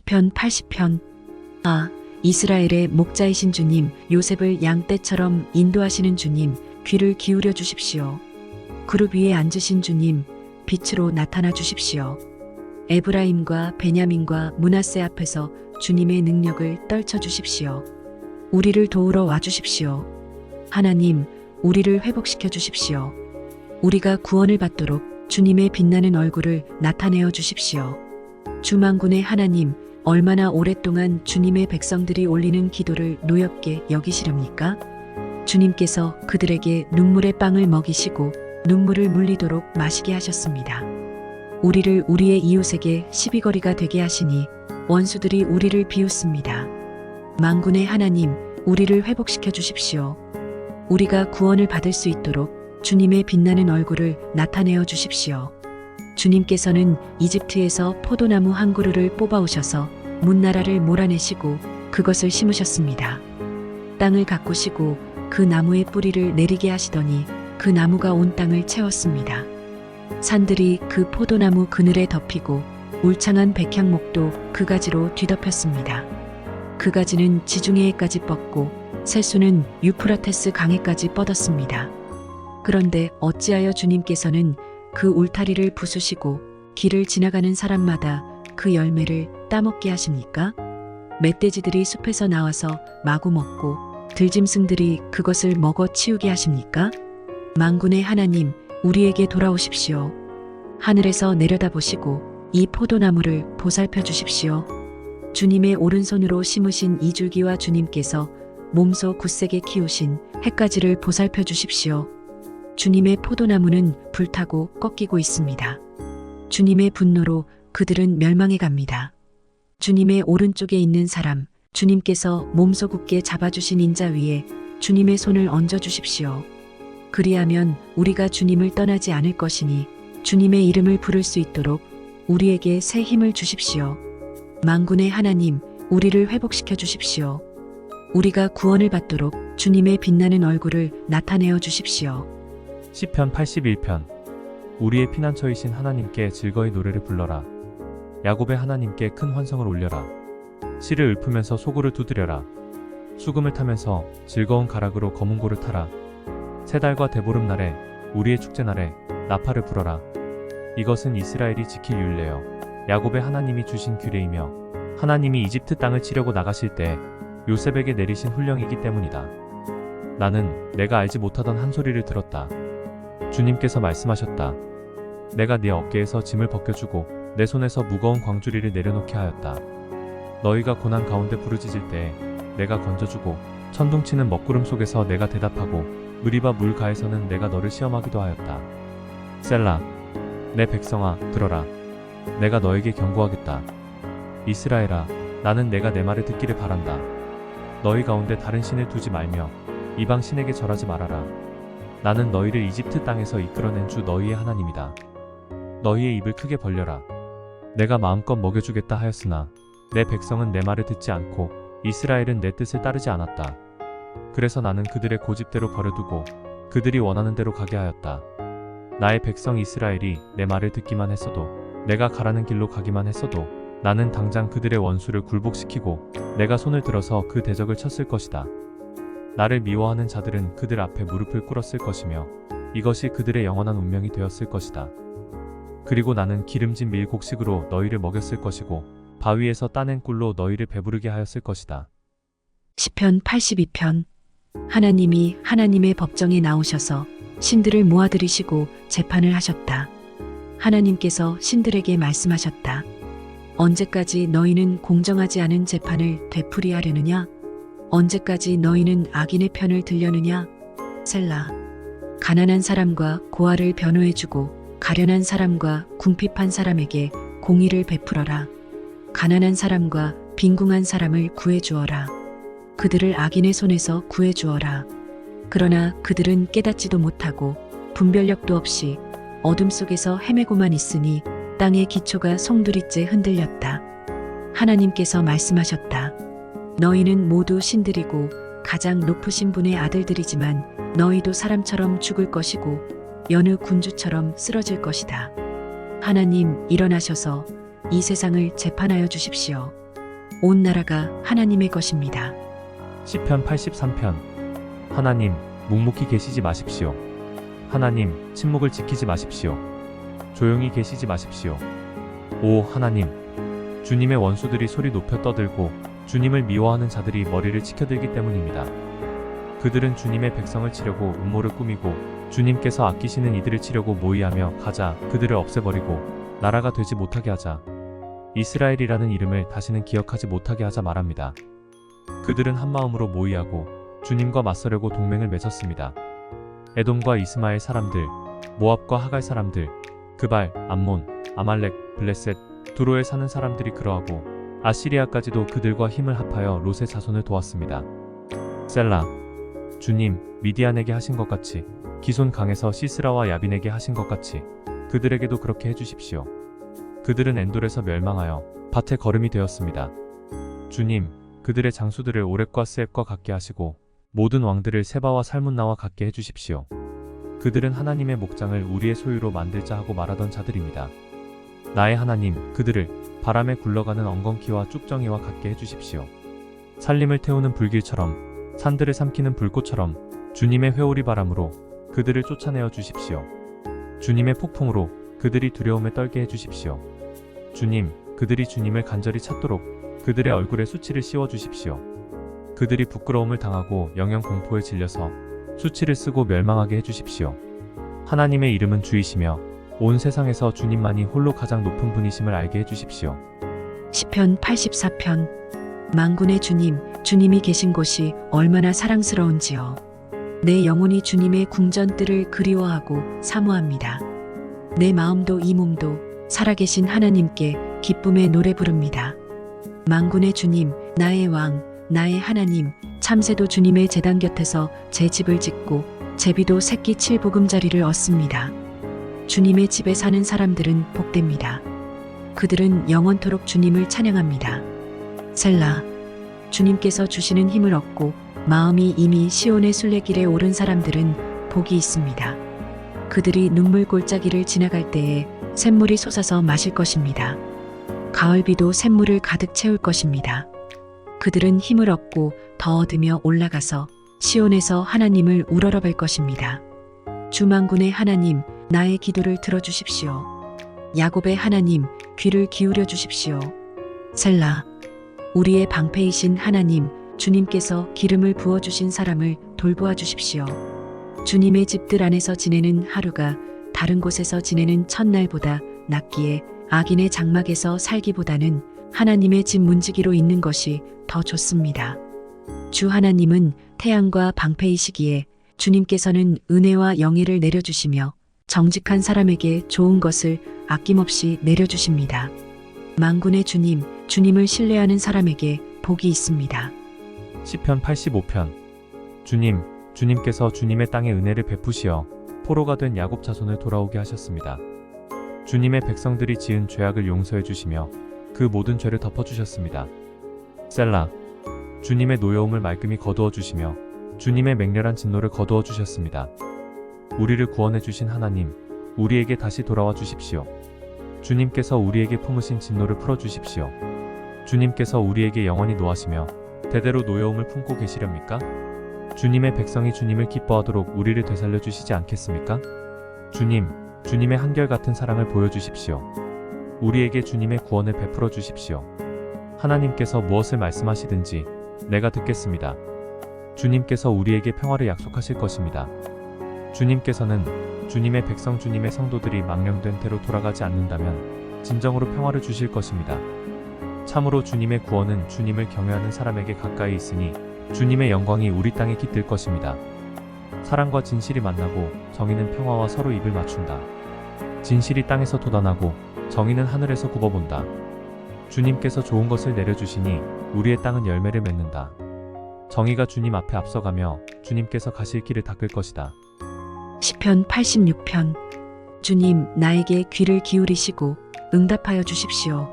시편 80편. 아, 이스라엘의 목자이신 주님, 요셉을 양떼처럼 인도하시는 주님, 귀를 기울여 주십시오. 그룹 위에 앉으신 주님, 빛으로 나타나 주십시오. 에브라임과 베냐민과 므낫세 앞에서 주님의 능력을 떨쳐 주십시오. 우리를 도우러 와 주십시오. 하나님, 우리를 회복시켜 주십시오. 우리가 구원을 받도록 주님의 빛나는 얼굴을 나타내어 주십시오. 주만군의 하나님, 얼마나 오랫동안 주님의 백성들이 올리는 기도를 노엽게 여기시렵니까? 주님께서 그들에게 눈물의 빵을 먹이시고 눈물을 물리도록 마시게 하셨습니다. 우리를 우리의 이웃에게 시비거리가 되게 하시니 원수들이 우리를 비웃습니다. 만군의 하나님, 우리를 회복시켜 주십시오. 우리가 구원을 받을 수 있도록 주님의 빛나는 얼굴을 나타내어 주십시오. 주님께서는 이집트에서 포도나무 한 그루를 뽑아오셔서 문나라를 몰아내시고 그것을 심으셨습니다. 땅을 가꾸시고 그 나무의 뿌리를 내리게 하시더니 그 나무가 온 땅을 채웠습니다. 산들이 그 포도나무 그늘에 덮이고 울창한 백향목도 그 가지로 뒤덮였습니다. 그 가지는 지중해에까지 뻗고 새수는 유프라테스 강에까지 뻗었습니다. 그런데 어찌하여 주님께서는 그 울타리를 부수시고 길을 지나가는 사람마다 그 열매를 따먹게 하십니까? 멧돼지들이 숲에서 나와서 마구 먹고 들짐승들이 그것을 먹어 치우게 하십니까? 만군의 하나님, 우리에게 돌아오십시오. 하늘에서 내려다보시고 이 포도나무를 보살펴 주십시오. 주님의 오른손으로 심으신 이 줄기와 주님께서 몸소 굳세게 키우신 햇가지를 보살펴 주십시오. 주님의 포도나무는 불타고 꺾이고 있습니다. 주님의 분노로 그들은 멸망해 갑니다. 주님의 오른쪽에 있는 사람, 주님께서 몸소 굳게 잡아주신 인자 위에 주님의 손을 얹어 주십시오. 그리하면 우리가 주님을 떠나지 않을 것이니 주님의 이름을 부를 수 있도록 우리에게 새 힘을 주십시오. 만군의 하나님, 우리를 회복시켜 주십시오. 우리가 구원을 받도록 주님의 빛나는 얼굴을 나타내어 주십시오. 시편 81편. 우리의 피난처이신 하나님께 즐거이 노래를 불러라. 야곱의 하나님께 큰 환성을 올려라. 씨를 읊으면서 소구를 두드려라. 수금을 타면서 즐거운 가락으로 거문고를 타라. 새 달과 대보름 날에 우리의 축제 날에 나팔을 불어라. 이것은 이스라엘이 지킬 율례요 야곱의 하나님이 주신 규례이며 하나님이 이집트 땅을 치려고 나가실 때 요셉에게 내리신 훈령이기 때문이다. 나는 내가 알지 못하던 한 소리를 들었다. 주님께서 말씀하셨다. 내가 네 어깨에서 짐을 벗겨주고 내 손에서 무거운 광주리를 내려놓게 하였다. 너희가 고난 가운데 부르짖을 때 내가 건져주고 천둥치는 먹구름 속에서 내가 대답하고 무리바 물가에서는 내가 너를 시험하기도 하였다. 셀라. 내 백성아, 들어라. 내가 너에게 경고하겠다. 이스라엘아, 나는 내가 내 말을 듣기를 바란다. 너희 가운데 다른 신을 두지 말며 이방 신에게 절하지 말아라. 나는 너희를 이집트 땅에서 이끌어낸 주 너희의 하나님이다. 너희의 입을 크게 벌려라. 내가 마음껏 먹여주겠다 하였으나 내 백성은 내 말을 듣지 않고 이스라엘은 내 뜻을 따르지 않았다. 그래서 나는 그들의 고집대로 버려두고 그들이 원하는 대로 가게 하였다. 나의 백성 이스라엘이 내 말을 듣기만 했어도 내가 가라는 길로 가기만 했어도 나는 당장 그들의 원수를 굴복시키고 내가 손을 들어서 그 대적을 쳤을 것이다. 나를 미워하는 자들은 그들 앞에 무릎을 꿇었을 것이며 이것이 그들의 영원한 운명이 되었을 것이다. 그리고 나는 기름진 밀곡식으로 너희를 먹였을 것이고 바위에서 따낸 꿀로 너희를 배부르게 하였을 것이다. 시편 82편. 하나님이 하나님의 법정에 나오셔서 신들을 모아들이시고 재판을 하셨다. 하나님께서 신들에게 말씀하셨다. 언제까지 너희는 공정하지 않은 재판을 되풀이하려느냐? 언제까지 너희는 악인의 편을 들려느냐? 셀라. 가난한 사람과 고아를 변호해주고 가련한 사람과 궁핍한 사람에게 공의를 베풀어라. 가난한 사람과 빈궁한 사람을 구해주어라. 그들을 악인의 손에서 구해주어라. 그러나 그들은 깨닫지도 못하고 분별력도 없이 어둠 속에서 헤매고만 있으니 땅의 기초가 송두리째 흔들렸다. 하나님께서 말씀하셨다. 너희는 모두 신들이고 가장 높으신 분의 아들들이지만 너희도 사람처럼 죽을 것이고 여느 군주처럼 쓰러질 것이다. 하나님, 일어나셔서 이 세상을 재판하여 주십시오. 온 나라가 하나님의 것입니다. 시편 83편. 하나님, 묵묵히 계시지 마십시오. 하나님, 침묵을 지키지 마십시오. 조용히 계시지 마십시오. 오 하나님, 주님의 원수들이 소리 높여 떠들고 주님을 미워하는 자들이 머리를 치켜들기 때문입니다. 그들은 주님의 백성을 치려고 음모를 꾸미고 주님께서 아끼시는 이들을 치려고 모의하며 가자, 그들을 없애버리고 나라가 되지 못하게 하자, 이스라엘이라는 이름을 다시는 기억하지 못하게 하자 말합니다. 그들은 한마음으로 모의하고 주님과 맞서려고 동맹을 맺었습니다. 에돔과 이스마엘 사람들, 모압과 하갈 사람들, 그발, 암몬, 아말렉, 블레셋, 두로에 사는 사람들이 그러하고 아시리아까지도 그들과 힘을 합하여 롯의 자손을 도왔습니다. 셀라. 주님, 미디안에게 하신 것 같이, 기손 강에서 시스라와 야빈에게 하신 것 같이 그들에게도 그렇게 해주십시오. 그들은 엔돌에서 멸망하여 밭에 거름이 되었습니다. 주님, 그들의 장수들을 오렙과 스앱과 같게 하시고 모든 왕들을 세바와 살문나와 같게 해주십시오. 그들은 하나님의 목장을 우리의 소유로 만들자 하고 말하던 자들입니다. 나의 하나님, 그들을 바람에 굴러가는 엉겅퀴와 쭉정이와 같게 해주십시오. 산림을 태우는 불길처럼, 산들을 삼키는 불꽃처럼 주님의 회오리 바람으로 그들을 쫓아내어 주십시오. 주님의 폭풍으로 그들이 두려움에 떨게 해주십시오. 주님, 그들이 주님을 간절히 찾도록 그들의 얼굴에 수치를 씌워 주십시오. 그들이 부끄러움을 당하고 영영 공포에 질려서 수치를 쓰고 멸망하게 해주십시오. 하나님의 이름은 주이시며 온 세상에서 주님만이 홀로 가장 높은 분이심을 알게 해주십시오. 시편 84편. 만군의 주님, 주님이 계신 곳이 얼마나 사랑스러운지요. 내 영혼이 주님의 궁전뜰을 그리워하고 사모합니다. 내 마음도 이 몸도 살아계신 하나님께 기쁨의 노래 부릅니다. 만군의 주님, 나의 왕, 나의 하나님, 참새도 주님의 제단 곁에서 제 집을 짓고 제비도 새끼 칠보금자리를 얻습니다. 주님의 집에 사는 사람들은 복됩니다. 그들은 영원토록 주님을 찬양합니다. 셀라. 주님께서 주시는 힘을 얻고 마음이 이미 시온의 순례길에 오른 사람들은 복이 있습니다. 그들이 눈물 골짜기를 지나갈 때에 샘물이 솟아서 마실 것입니다. 가을비도 샘물을 가득 채울 것입니다. 그들은 힘을 얻고 더 얻으며 올라가서 시온에서 하나님을 우러러볼 것입니다. 주만군의 하나님, 나의 기도를 들어주십시오. 야곱의 하나님, 귀를 기울여 주십시오. 셀라. 우리의 방패이신 하나님, 주님께서 기름을 부어주신 사람을 돌보아 주십시오. 주님의 집들 안에서 지내는 하루가 다른 곳에서 지내는 첫날보다 낫기에 악인의 장막에서 살기보다는 하나님의 집 문지기로 있는 것이 더 좋습니다. 주 하나님은 태양과 방패이시기에 주님께서는 은혜와 영예를 내려주시며 정직한 사람에게 좋은 것을 아낌없이 내려주십니다. 만군의 주님, 주님을 신뢰하는 사람에게 복이 있습니다. 시편 85편. 주님, 주님께서 주님의 땅에 은혜를 베푸시어 포로가 된 야곱 자손을 돌아오게 하셨습니다. 주님의 백성들이 지은 죄악을 용서해 주시며 그 모든 죄를 덮어주셨습니다. 셀라. 주님의 노여움을 말끔히 거두어 주시며 주님의 맹렬한 진노를 거두어 주셨습니다. 우리를 구원해 주신 하나님, 우리에게 다시 돌아와 주십시오. 주님께서 우리에게 품으신 진노를 풀어 주십시오. 주님께서 우리에게 영원히 노하시며 대대로 노여움을 품고 계시렵니까? 주님의 백성이 주님을 기뻐하도록 우리를 되살려 주시지 않겠습니까? 주님, 주님의 한결같은 사랑을 보여주십시오. 우리에게 주님의 구원을 베풀어 주십시오. 하나님께서 무엇을 말씀하시든지 내가 듣겠습니다. 주님께서 우리에게 평화를 약속하실 것입니다. 주님께서는 주님의 백성, 주님의 성도들이 망령된 대로 돌아가지 않는다면 진정으로 평화를 주실 것입니다. 참으로 주님의 구원은 주님을 경외하는 사람에게 가까이 있으니 주님의 영광이 우리 땅에 깃들 것입니다. 사랑과 진실이 만나고 정의는 평화와 서로 입을 맞춘다. 진실이 땅에서 돋아나고 정의는 하늘에서 굽어본다. 주님께서 좋은 것을 내려주시니 우리의 땅은 열매를 맺는다. 정의가 주님 앞에 앞서가며 주님께서 가실 길을 닦을 것이다. 시편 86편. 주님, 나에게 귀를 기울이시고 응답하여 주십시오.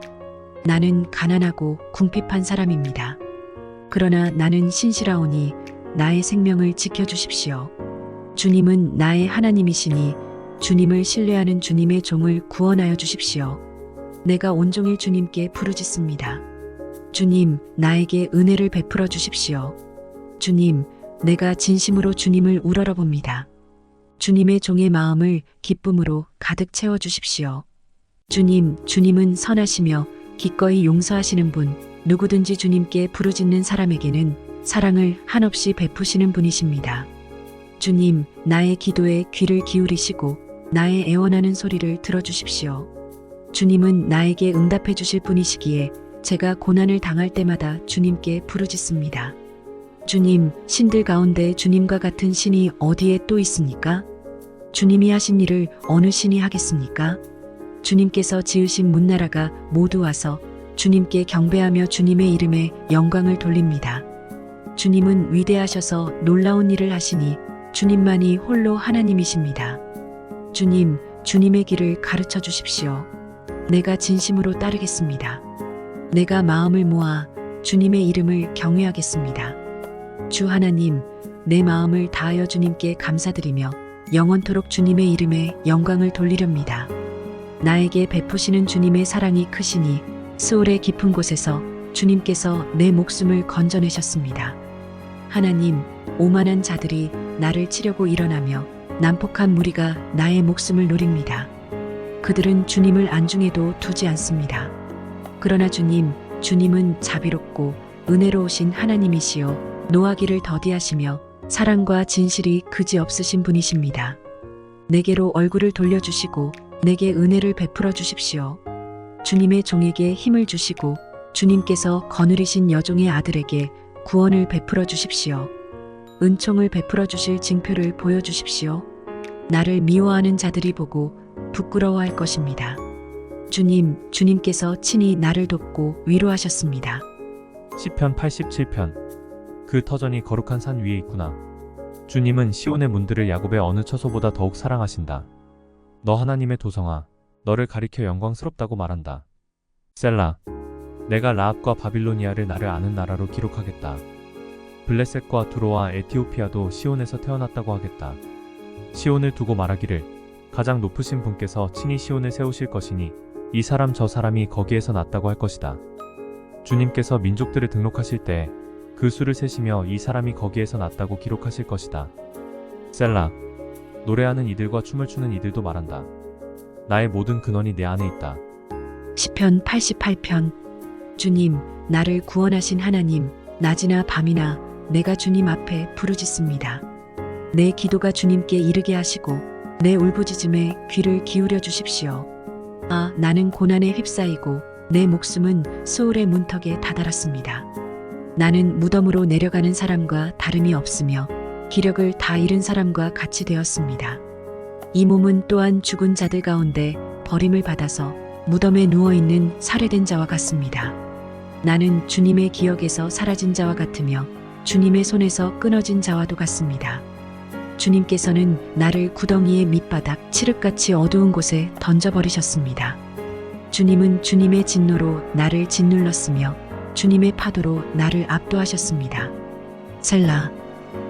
나는 가난하고 궁핍한 사람입니다. 그러나 나는 신실하오니 나의 생명을 지켜주십시오. 주님은 나의 하나님이시니 주님을 신뢰하는 주님의 종을 구원하여 주십시오. 내가 온종일 주님께 부르짖습니다. 주님, 나에게 은혜를 베풀어 주십시오. 주님, 내가 진심으로 주님을 우러러봅니다. 주님의 종의 마음을 기쁨으로 가득 채워 주십시오. 주님, 주님은 선하시며 기꺼이 용서하시는 분, 누구든지 주님께 부르짖는 사람에게는 사랑을 한없이 베푸시는 분이십니다. 주님, 나의 기도에 귀를 기울이시고 나의 애원하는 소리를 들어주십시오. 주님은 나에게 응답해 주실 분이시기에 제가 고난을 당할 때마다 주님께 부르짖습니다. 주님, 신들 가운데 주님과 같은 신이 어디에 또 있습니까? 주님이 하신 일을 어느 신이 하겠습니까? 주님께서 지으신 문나라가 모두 와서 주님께 경배하며 주님의 이름에 영광을 돌립니다. 주님은 위대하셔서 놀라운 일을 하시니 주님만이 홀로 하나님이십니다. 주님, 주님의 길을 가르쳐 주십시오. 내가 진심으로 따르겠습니다. 내가 마음을 모아 주님의 이름을 경외하겠습니다. 주 하나님, 내 마음을 다하여 주님께 감사드리며 영원토록 주님의 이름에 영광을 돌리렵니다. 나에게 베푸시는 주님의 사랑이 크시니 스올의 깊은 곳에서 주님께서 내 목숨을 건져내셨습니다. 하나님, 오만한 자들이 나를 치려고 일어나며 난폭한 무리가 나의 목숨을 노립니다. 그들은 주님을 안중에도 두지 않습니다. 그러나 주님, 주님은 자비롭고 은혜로우신 하나님이시요 노하기를 더디하시며 사랑과 진실이 그지없으신 분이십니다. 내게로 얼굴을 돌려주시고 내게 은혜를 베풀어 주십시오. 주님의 종에게 힘을 주시고 주님께서 거느리신 여종의 아들에게 구원을 베풀어 주십시오. 은총을 베풀어 주실 징표를 보여주십시오. 나를 미워하는 자들이 보고 부끄러워할 것입니다. 주님, 주님께서 친히 나를 돕고 위로하셨습니다. 시편 87편. 그 터전이 거룩한 산 위에 있구나. 주님은 시온의 문들을 야곱의 어느 처소보다 더욱 사랑하신다. 너 하나님의 도성아, 너를 가리켜 영광스럽다고 말한다. 셀라. 내가 라합과 바빌로니아를 나를 아는 나라로 기록하겠다. 블레셋과 두로와 에티오피아도 시온에서 태어났다고 하겠다. 시온을 두고 말하기를 가장 높으신 분께서 친히 시온을 세우실 것이니 이 사람 저 사람이 거기에서 났다고 할 것이다. 주님께서 민족들을 등록하실 때 그 수를 세시며 이 사람이 거기에서 났다고 기록하실 것이다. 셀라. 노래하는 이들과 춤을 추는 이들도 말한다. 나의 모든 근원이 내 안에 있다. 시편 88편. 주님, 나를 구원하신 하나님, 낮이나 밤이나 내가 주님 앞에 부르짖습니다. 내 기도가 주님께 이르게 하시고 내 울부짖음에 귀를 기울여 주십시오. 아, 나는 고난에 휩싸이고 내 목숨은 스올의 문턱에 다다랐습니다. 나는 무덤으로 내려가는 사람과 다름이 없으며 기력을 다 잃은 사람과 같이 되었습니다. 이 몸은 또한 죽은 자들 가운데 버림을 받아서 무덤에 누워있는 살해된 자와 같습니다. 나는 주님의 기억에서 사라진 자와 같으며 주님의 손에서 끊어진 자와도 같습니다. 주님께서는 나를 구덩이의 밑바닥 칠흑같이 어두운 곳에 던져버리셨습니다. 주님은 주님의 진노로 나를 짓눌렀으며 주님의 파도로 나를 압도하셨습니다. 셀라.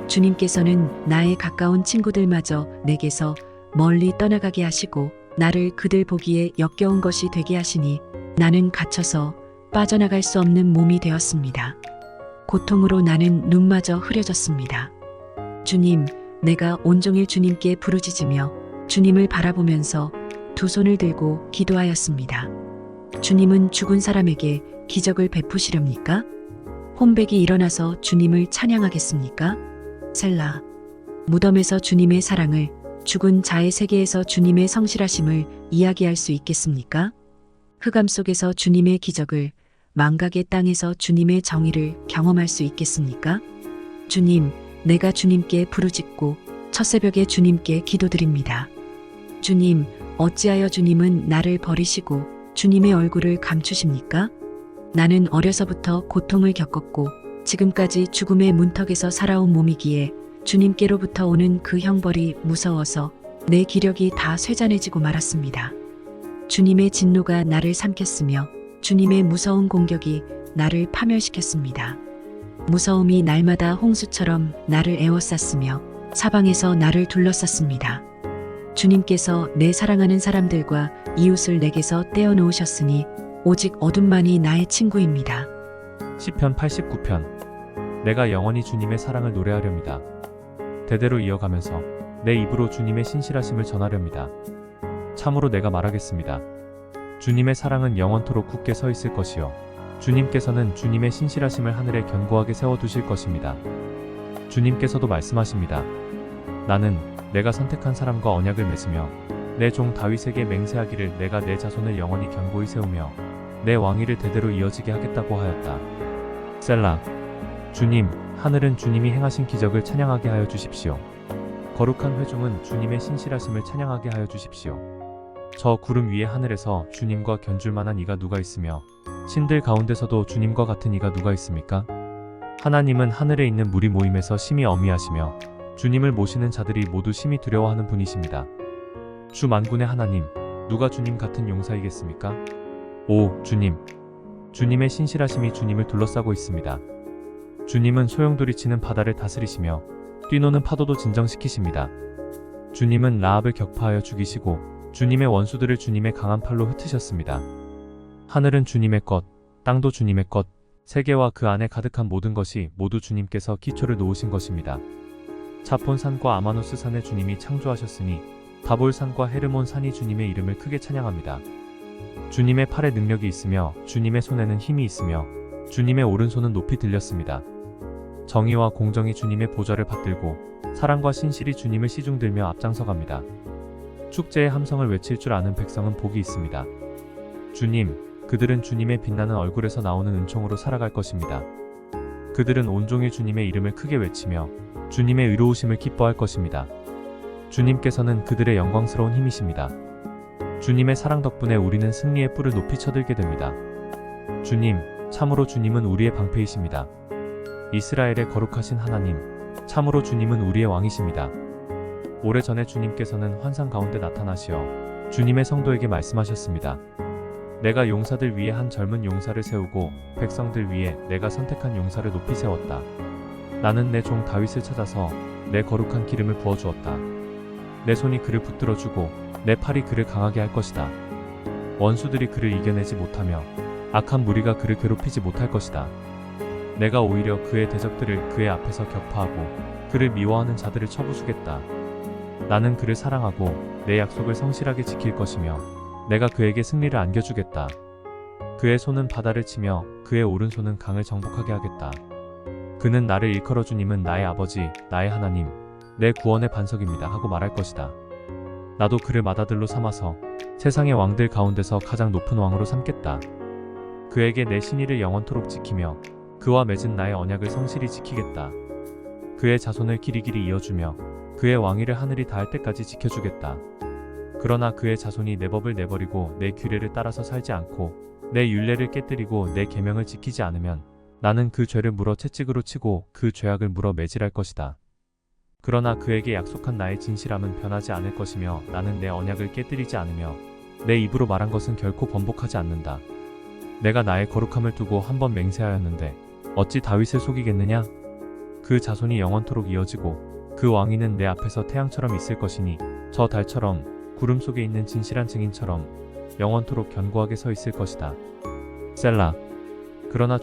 주님께서는 나의 가까운 친구들마저 내게서 멀리 떠나가게 하시고 나를 그들 보기에 역겨운 것이 되게 하시니 나는 갇혀서 빠져나갈 수 없는 몸이 되었습니다. 고통으로 나는 눈마저 흐려졌습니다. 주님, 내가 온종일 주님께 부르짖으며 주님을 바라보면서 두 손을 들고 기도하였습니다. 주님은 죽은 사람에게 기적을 베푸시렵니까? 혼백이 일어나서 주님을 찬양하겠습니까? 셀라. 무덤에서 주님의 사랑을, 죽은 자의 세계에서 주님의 성실하심을 이야기할 수 있겠습니까? 흑암 속에서 주님의 기적을, 망각의 땅에서 주님의 정의를 경험할 수 있겠습니까? 주님, 내가 주님께 부르짖고 첫 새벽에 주님께 기도드립니다. 주님, 어찌하여 주님은 나를 버리시고 주님의 얼굴을 감추십니까? 나는 어려서부터 고통을 겪었고 지금까지 죽음의 문턱에서 살아온 몸이기에 주님께로부터 오는 그 형벌이 무서워서 내 기력이 다 쇠잔해지고 말았습니다. 주님의 진노가 나를 삼켰으며 주님의 무서운 공격이 나를 파멸시켰습니다. 무서움이 날마다 홍수처럼 나를 에워쌌으며 사방에서 나를 둘러쌌습니다. 주님께서 내 사랑하는 사람들과 이웃을 내게서 떼어놓으셨으니 오직 어둠만이 나의 친구입니다. 시편 89편. 내가 영원히 주님의 사랑을 노래하렵니다. 대대로 이어가면서 내 입으로 주님의 신실하심을 전하렵니다. 참으로 내가 말하겠습니다. 주님의 사랑은 영원토록 굳게 서 있을 것이요 주님께서는 주님의 신실하심을 하늘에 견고하게 세워두실 것입니다. 주님께서도 말씀하십니다. 나는 내가 선택한 사람과 언약을 맺으며 내 종 다윗에게 맹세하기를 내가 내 자손을 영원히 견고히 세우며 내 왕위를 대대로 이어지게 하겠다고 하였다. 셀라. 주님, 하늘은 주님이 행하신 기적을 찬양하게 하여 주십시오. 거룩한 회중은 주님의 신실하심을 찬양하게 하여 주십시오. 저 구름 위의 하늘에서 주님과 견줄 만한 이가 누가 있으며 신들 가운데서도 주님과 같은 이가 누가 있습니까? 하나님은 하늘에 있는 무리 모임에서 심히 어미하시며 주님을 모시는 자들이 모두 심히 두려워하는 분이십니다. 주 만군의 하나님, 누가 주님 같은 용사이겠습니까? 오, 주님. 주님의 신실하심이 주님을 둘러싸고 있습니다. 주님은 소용돌이치는 바다를 다스리시며 뛰노는 파도도 진정시키십니다. 주님은 라합을 격파하여 죽이시고 주님의 원수들을 주님의 강한 팔로 흩으셨습니다. 하늘은 주님의 것, 땅도 주님의 것, 세계와 그 안에 가득한 모든 것이 모두 주님께서 기초를 놓으신 것입니다. 자폰산과 아마노스 산을 주님이 창조하셨으니 다볼산과 헤르몬 산이 주님의 이름을 크게 찬양합니다. 주님의 팔에 능력이 있으며 주님의 손에는 힘이 있으며 주님의 오른손은 높이 들렸습니다. 정의와 공정이 주님의 보좌를 받들고 사랑과 신실이 주님을 시중들며 앞장서갑니다. 축제의 함성을 외칠 줄 아는 백성은 복이 있습니다. 주님, 그들은 주님의 빛나는 얼굴에서 나오는 은총으로 살아갈 것입니다. 그들은 온종일 주님의 이름을 크게 외치며 주님의 의로우심을 기뻐할 것입니다. 주님께서는 그들의 영광스러운 힘이십니다. 주님의 사랑 덕분에 우리는 승리의 뿔을 높이 쳐들게 됩니다. 주님, 참으로 주님은 우리의 방패이십니다. 이스라엘의 거룩하신 하나님, 참으로 주님은 우리의 왕이십니다. 오래전에 주님께서는 환상 가운데 나타나시어 주님의 성도에게 말씀하셨습니다. 내가 용사들 위에 한 젊은 용사를 세우고 백성들 위에 내가 선택한 용사를 높이 세웠다. 나는 내 종 다윗을 찾아서 내 거룩한 기름을 부어주었다. 내 손이 그를 붙들어주고 내 팔이 그를 강하게 할 것이다. 원수들이 그를 이겨내지 못하며 악한 무리가 그를 괴롭히지 못할 것이다. 내가 오히려 그의 대적들을 그의 앞에서 격파하고 그를 미워하는 자들을 쳐부수겠다. 나는 그를 사랑하고 내 약속을 성실하게 지킬 것이며 내가 그에게 승리를 안겨주겠다. 그의 손은 바다를 치며 그의 오른손은 강을 정복하게 하겠다. 그는 나를 일컬어 주님은 나의 아버지, 나의 하나님, 내 구원의 반석입니다 하고 말할 것이다. 나도 그를 맏아들로 삼아서 세상의 왕들 가운데서 가장 높은 왕으로 삼겠다. 그에게 내 신의를 영원토록 지키며 그와 맺은 나의 언약을 성실히 지키겠다. 그의 자손을 길이길이 이어주며 그의 왕위를 하늘이 닿을 때까지 지켜주겠다. 그러나 그의 자손이 내 법을 내버리고 내 규례를 따라서 살지 않고 내 율례를 깨뜨리고 내 계명을 지키지 않으면 나는 그 죄를 물어 채찍으로 치고 그 죄악을 물어 매질할 것이다. 그러나 그에게 약속한 나의 진실함은 변하지 않을 것이며 나는 내 언약을 깨뜨리지 않으며 내 입으로 말한 것은 결코 번복하지 않는다. 내가 나의 거룩함을 두고 한 번 맹세하였는데 어찌 다윗을 속이겠느냐? 그 자손이 영원토록 이어지고 그 왕위는 내 앞에서 태양처럼 있을 것이니 저 달처럼 구름 속에 있는 진실한 증인처럼 영원토록 견고하게 서 있을 것이다. 셀라. 그러나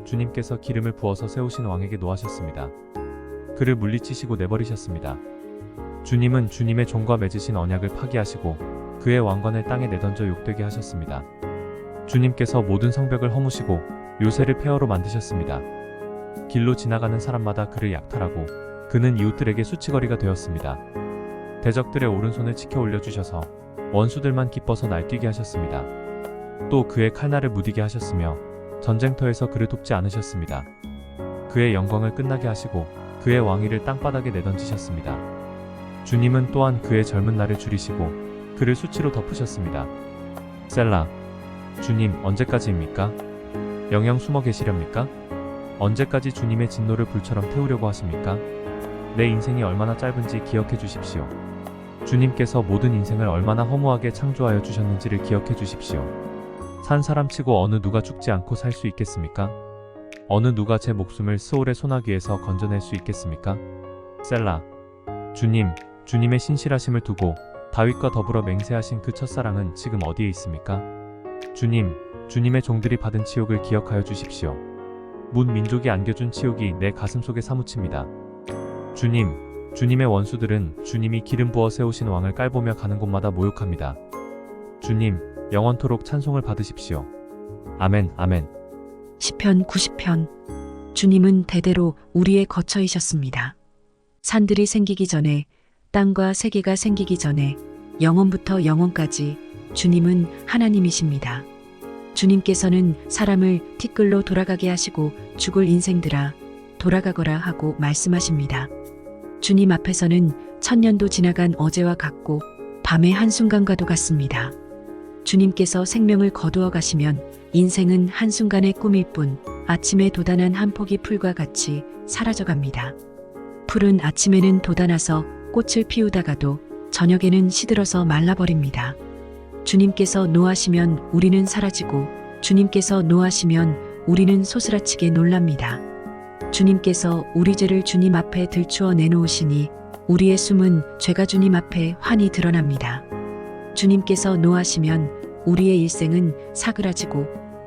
주님께서 기름을 부어서 세우신 왕에게 노하셨습니다. 그를 물리치시고 내버리셨습니다. 주님은 주님의 종과 맺으신 언약을 파기하시고 그의 왕관을 땅에 내던져 욕되게 하셨습니다. 주님께서 모든 성벽을 허무시고 요새를 폐허로 만드셨습니다. 길로 지나가는 사람마다 그를 약탈하고 그는 이웃들에게 수치거리가 되었습니다. 대적들의 오른손을 치켜 올려주셔서 원수들만 기뻐서 날뛰게 하셨습니다. 또 그의 칼날을 무디게 하셨으며 전쟁터에서 그를 돕지 않으셨습니다. 그의 영광을 끝나게 하시고 그의 왕위를 땅바닥에 내던지셨습니다. 주님은 또한 그의 젊은 날을 줄이시고 그를 수치로 덮으셨습니다. 셀라. 주님, 언제까지입니까? 영영 숨어 계시렵니까? 언제까지 주님의 진노를 불처럼 태우려고 하십니까? 내 인생이 얼마나 짧은지 기억해 주십시오. 주님께서 모든 인생을 얼마나 허무하게 창조하여 주셨는지를 기억해 주십시오. 산 사람치고 어느 누가 죽지 않고 살 수 있겠습니까? 어느 누가 제 목숨을 스올의 소나기에서 건져낼 수 있겠습니까? 셀라. 주님의 신실하심을 두고 다윗과 더불어 맹세하신 그 첫사랑은 지금 어디에 있습니까? 주님의 종들이 받은 치욕을 기억하여 주십시오. 문 민족이 안겨준 치욕이 내 가슴속에 사무칩니다. 주님, 주님의 원수들은 주님이 기름 부어 세우신 왕을 깔보며 가는 곳마다 모욕합니다. 주님, 영원토록 찬송을 받으십시오. 아멘, 아멘. 시편 90편. 주님은 대대로 우리의 거처이셨습니다. 산들이 생기기 전에, 땅과 세계가 생기기 전에, 영원부터 영원까지 주님은 하나님이십니다. 주님께서는 사람을 티끌로 돌아가게 하시고 죽을 인생들아 돌아가거라 하고 말씀하십니다. 주님 앞에서는 천년도 지나간 어제와 같고 밤의 한순간과도 같습니다. 주님께서 생명을 거두어 가시면 인생은 한순간의 꿈일 뿐 아침에 돋아난 한 포기 풀과 같이 사라져갑니다. 풀은 아침에는 돋아나서 꽃을 피우다가도 저녁에는 시들어서 말라버립니다. 주님께서 노하시면 우리는 사라지고 주님께서 노하시면 우리는 소스라치게 놀랍니다. 주님께서 우리 죄를 주님 앞에 들추어 내놓으시니 우리의 숨은 죄가 주님 앞에 환히 드러납니다. 주님께서 노하시면 우리의 일생은 사그라지고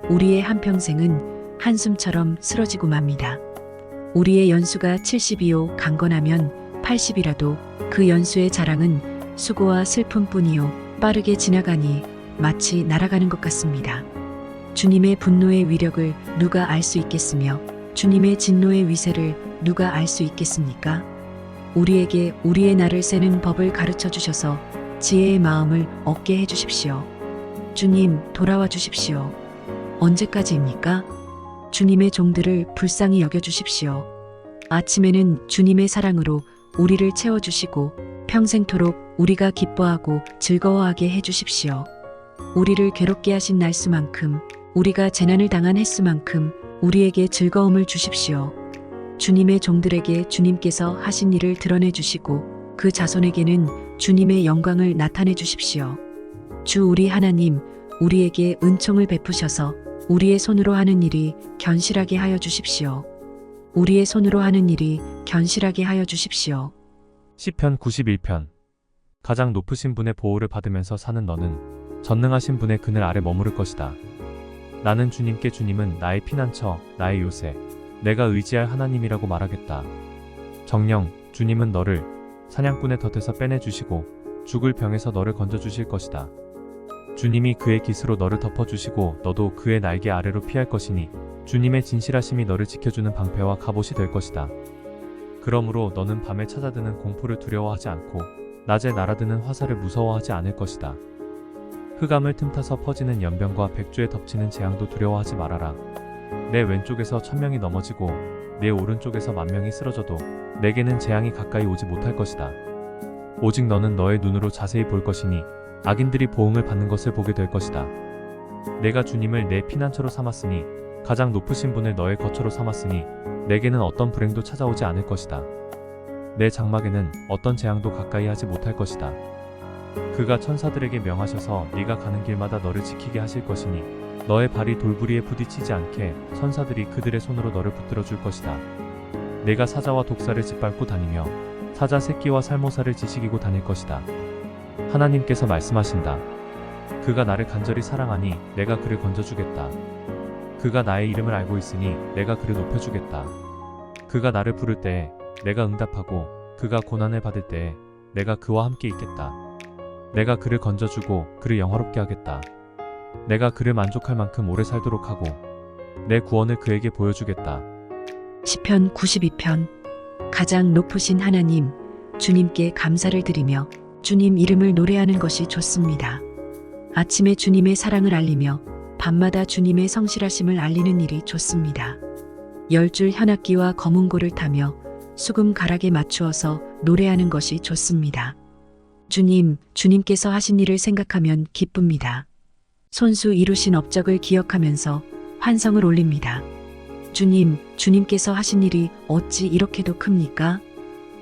우리의 한평생은 한숨처럼 쓰러지고 맙니다. 우리의 연수가 70이요 강건하면 80이라도 그 연수의 자랑은 수고와 슬픔뿐이요 빠르게 지나가니 마치 날아가는 것 같습니다. 주님의 분노의 위력을 누가 알 수 있겠으며 주님의 진노의 위세를 누가 알 수 있겠습니까? 우리에게 우리의 날을 세는 법을 가르쳐 주셔서 지혜의 마음을 얻게 해 주십시오. 주님, 돌아와 주십시오. 언제까지입니까? 주님의 종들을 불쌍히 여겨 주십시오. 아침에는 주님의 사랑으로 우리를 채워주시고 평생토록 우리가 기뻐하고 즐거워하게 해 주십시오. 우리를 괴롭게 하신 날수만큼 우리가 재난을 당한 횟수만큼 우리에게 즐거움을 주십시오. 주님의 종들에게 주님께서 하신 일을 드러내 주시고 그 자손에게는 주님의 영광을 나타내 주십시오. 주 우리 하나님, 우리에게 은총을 베푸셔서 우리의 손으로 하는 일이 견실하게 하여 주십시오. 우리의 손으로 하는 일이 견실하게 하여 주십시오. 시편 91편. 가장 높으신 분의 보호를 받으면서 사는 너는 전능하신 분의 그늘 아래 머무를 것이다. 나는 주님께 주님은 나의 피난처, 나의 요새, 내가 의지할 하나님이라고 말하겠다. 정녕, 주님은 너를 사냥꾼의 덫에서 빼내주시고 죽을 병에서 너를 건져주실 것이다. 주님이 그의 깃으로 너를 덮어주시고 너도 그의 날개 아래로 피할 것이니 주님의 진실하심이 너를 지켜주는 방패와 갑옷이 될 것이다. 그러므로 너는 밤에 찾아드는 공포를 두려워하지 않고 낮에 날아드는 화살을 무서워하지 않을 것이다. 흑암을 틈타서 퍼지는 연병과 백주에 덮치는 재앙도 두려워하지 말아라. 내 왼쪽에서 1000명이 넘어지고 내 오른쪽에서 10,000명이 쓰러져도 내게는 재앙이 가까이 오지 못할 것이다. 오직 너는 너의 눈으로 자세히 볼 것이니 악인들이 보응을 받는 것을 보게 될 것이다. 내가 주님을 내 피난처로 삼았으니 가장 높으신 분을 너의 거처로 삼았으니 내게는 어떤 불행도 찾아오지 않을 것이다. 내 장막에는 어떤 재앙도 가까이 하지 못할 것이다. 그가 천사들에게 명하셔서 네가 가는 길마다 너를 지키게 하실 것이니 너의 발이 돌부리에 부딪히지 않게 천사들이 그들의 손으로 너를 붙들어 줄 것이다. 내가 사자와 독사를 짓밟고 다니며 사자 새끼와 살모사를 지식이고 다닐 것이다. 하나님께서 말씀하신다. 그가 나를 간절히 사랑하니 내가 그를 건져주겠다. 그가 나의 이름을 알고 있으니 내가 그를 높여주겠다. 그가 나를 부를 때에 내가 응답하고 그가 고난을 받을 때에 내가 그와 함께 있겠다. 내가 그를 건져주고 그를 영화롭게 하겠다. 내가 그를 만족할 만큼 오래 살도록 하고 내 구원을 그에게 보여주겠다. 시편 92편. 가장 높으신 하나님, 주님께 감사를 드리며 주님 이름을 노래하는 것이 좋습니다. 아침에 주님의 사랑을 알리며 밤마다 주님의 성실하심을 알리는 일이 좋습니다. 10줄 현악기와 거문고를 타며 수금 가락에 맞추어서 노래하는 것이 좋습니다. 주님, 주님께서 하신 일을 생각하면 기쁩니다. 손수 이루신 업적을 기억하면서 환성을 올립니다. 주님, 주님께서 하신 일이 어찌 이렇게도 큽니까?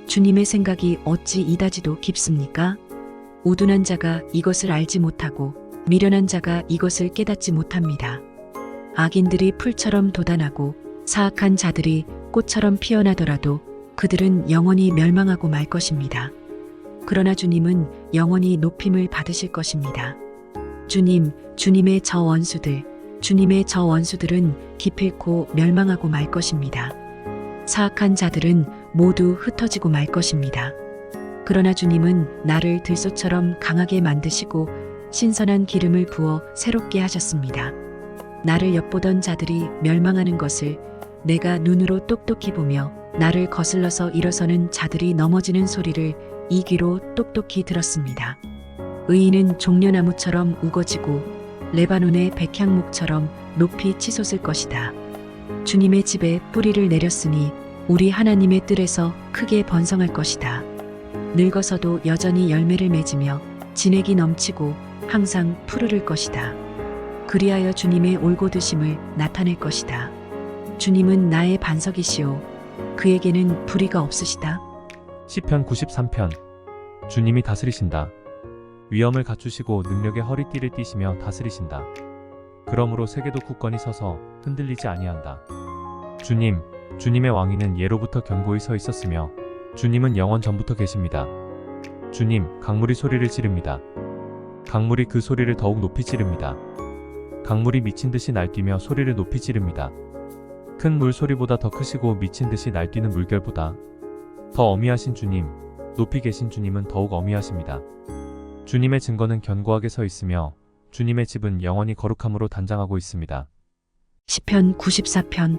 주님의 생각이 어찌 이다지도 깊습니까? 우둔한 자가 이것을 알지 못하고 미련한 자가 이것을 깨닫지 못합니다. 악인들이 풀처럼 돋아나고 사악한 자들이 꽃처럼 피어나더라도 그들은 영원히 멸망하고 말 것입니다. 그러나 주님은 영원히 높임을 받으실 것입니다. 주님, 주님의 저 원수들, 주님의 저 원수들은 기필코 멸망하고 말 것입니다. 사악한 자들은 모두 흩어지고 말 것입니다. 그러나 주님은 나를 들소처럼 강하게 만드시고 신선한 기름을 부어 새롭게 하셨습니다. 나를 엿보던 자들이 멸망하는 것을 내가 눈으로 똑똑히 보며 나를 거슬러서 일어서는 자들이 넘어지는 소리를 이 귀로 똑똑히 들었습니다. 의인은 종려나무처럼 우거지고 레바논의 백향목처럼 높이 치솟을 것이다. 주님의 집에 뿌리를 내렸으니 우리 하나님의 뜰에서 크게 번성할 것이다. 늙어서도 여전히 열매를 맺으며 진액이 넘치고 항상 푸르를 것이다. 그리하여 주님의 올곧으심을 나타낼 것이다. 주님은 나의 반석이시오. 그에게는 불의가 없으시다. 시편 93편. 주님이 다스리신다. 위엄을 갖추시고 능력의 허리띠를 띠시며 다스리신다. 그러므로 세계도 굳건히 서서 흔들리지 아니한다. 주님의 왕위는 예로부터 견고히 서 있었으며 주님은 영원 전부터 계십니다. 주님, 강물이 소리를 지릅니다. 강물이 그 소리를 더욱 높이 지릅니다. 강물이 미친 듯이 날뛰며 소리를 높이 지릅니다. 큰 물 소리보다 더 크시고 미친 듯이 날뛰는 물결보다 더 어미하신 주님, 높이 계신 주님은 더욱 어미하십니다. 주님의 증거는 견고하게 서 있으며 주님의 집은 영원히 거룩함으로 단장하고 있습니다. 시편 94편.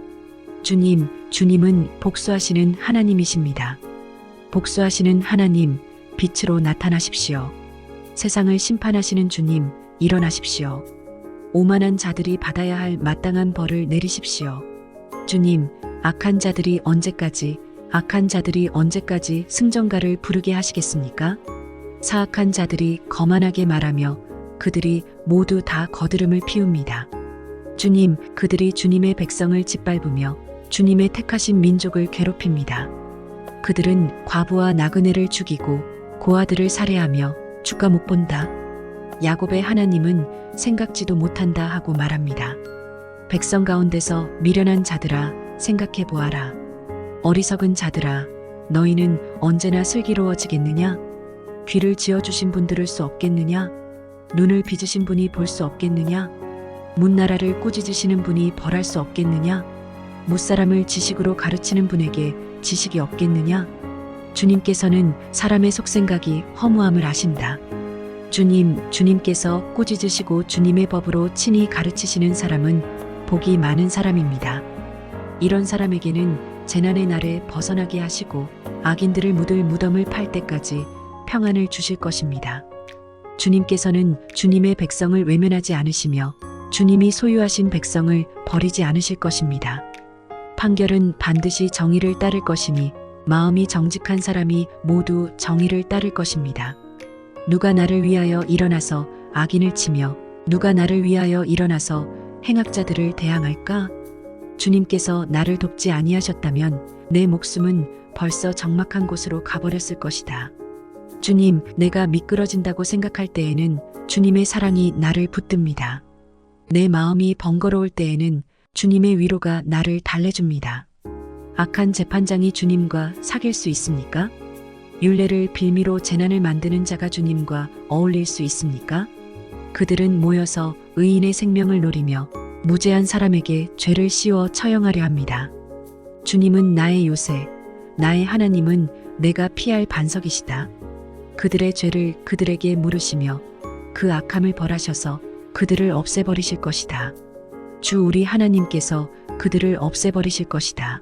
주님은 복수하시는 하나님이십니다. 복수하시는 하나님, 빛으로 나타나십시오. 세상을 심판하시는 주님, 일어나십시오. 오만한 자들이 받아야 할 마땅한 벌을 내리십시오. 주님, 악한 자들이 언제까지 승전가를 부르게 하시겠습니까? 사악한 자들이 거만하게 말하며 그들이 모두 다 거드름을 피웁니다. 주님, 그들이 주님의 백성을 짓밟으며 주님의 택하신 민족을 괴롭힙니다. 그들은 과부와 나그네를 죽이고 고아들을 살해하며 주가 못 본다. 야곱의 하나님은 생각지도 못한다 하고 말합니다. 백성 가운데서 미련한 자들아, 생각해 보아라. 어리석은 자들아, 너희는 언제나 슬기로워지겠느냐? 귀를 지어주신 분 들을 수 없겠느냐? 눈을 빚으신 분이 볼 수 없겠느냐? 문나라를 꾸짖으시는 분이 벌할 수 없겠느냐? 무사람을 지식으로 가르치는 분에게 지식이 없겠느냐? 주님께서는 사람의 속생각이 허무함을 아신다. 주님께서 꾸짖으시고 주님의 법으로 친히 가르치시는 사람은 복이 많은 사람입니다. 이런 사람에게는 재난의 날에 벗어나게 하시고 악인들을 묻을 무덤을 팔 때까지 평안을 주실 것입니다. 주님께서는 주님의 백성을 외면하지 않으시며 주님이 소유하신 백성을 버리지 않으실 것입니다. 판결은 반드시 정의를 따를 것이니 마음이 정직한 사람이 모두 정의를 따를 것입니다. 누가 나를 위하여 일어나서 악인을 치며 누가 나를 위하여 일어나서 행악자들을 대항할까? 주님께서 나를 돕지 아니하셨다면 내 목숨은 벌써 적막한 곳으로 가버렸을 것이다. 주님, 내가 미끄러진다고 생각할 때에는 주님의 사랑이 나를 붙듭니다. 내 마음이 번거로울 때에는 주님의 위로가 나를 달래줍니다. 악한 재판장이 주님과 사귈 수 있습니까? 율례를 빌미로 재난을 만드는 자가 주님과 어울릴 수 있습니까? 그들은 모여서 의인의 생명을 노리며 무죄한 사람에게 죄를 씌워 처형하려 합니다. 주님은 나의 요새, 나의 하나님은 내가 피할 반석이시다. 그들의 죄를 그들에게 물으시며 그 악함을 벌하셔서 그들을 없애버리실 것이다. 주 우리 하나님께서 그들을 없애버리실 것이다.